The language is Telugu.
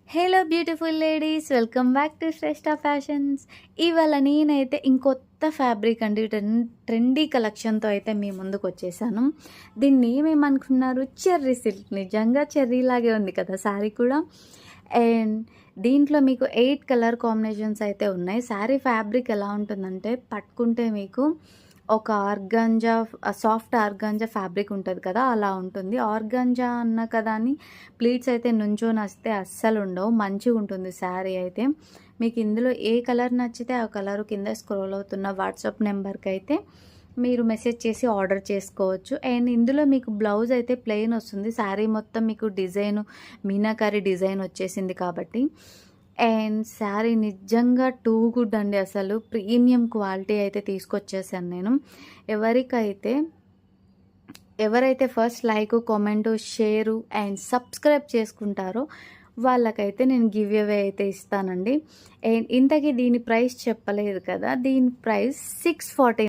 Hello beautiful ladies, welcome back to Shreshta fashions. ఇవాళ నేనైతే ఇంకొత్త ఫ్యాబ్రిక్ అండి ట్రెండీ కలెక్షన్తో అయితే మీ ముందుకు వచ్చేసాను. దీన్ని ఏమేమనుకున్నారు, చెర్రీ సిల్క్. నిజంగా చెర్రీలాగే ఉంది కదా శారీ కూడా. అండ్ దీంట్లో మీకు 8 కలర్ కాంబినేషన్స్ అయితే ఉన్నాయి. శారీ ఫ్యాబ్రిక్ ఎలా ఉంటుందంటే పట్టుకుంటే మీకు ఒక ఆర్గాంజా, సాఫ్ట్ ఆర్గాంజా ఫ్యాబ్రిక్ ఉంటుంది కదా, అలా ఉంటుంది. ఆర్గాంజా అన్న కదా అని ప్లీట్స్ అయితే నుంచొని వస్తే అస్సలు ఉండవు. మంచిగా ఉంటుంది శారీ అయితే. మీకు ఇందులో ఏ కలర్ నచ్చితే ఆ కలర్ కింద స్క్రోల్ అవుతున్న వాట్సాప్ నెంబర్కి అయితే మీరు మెసేజ్ చేసి ఆర్డర్ చేసుకోవచ్చు. అండ్ ఇందులో మీకు బ్లౌజ్ అయితే ప్లెయిన్ వస్తుంది. శారీ మొత్తం మీకు డిజైన్, మీనాకారి డిజైన్ వచ్చేసింది కాబట్టి. అండ్ శారీ నిజంగా టూ గుడ్ అండి. అసలు ప్రీమియం క్వాలిటీ అయితే తీసుకొచ్చేసాను నేను. ఎవరైతే first like, comment, share and subscribe చేసుకుంటారో వాళ్ళకైతే నేను గివ్ అవే అయితే ఇస్తానండి. అండ్ ఇంతకీ దీని ప్రైస్ చెప్పలేదు కదా, దీని ప్రైస్ 640.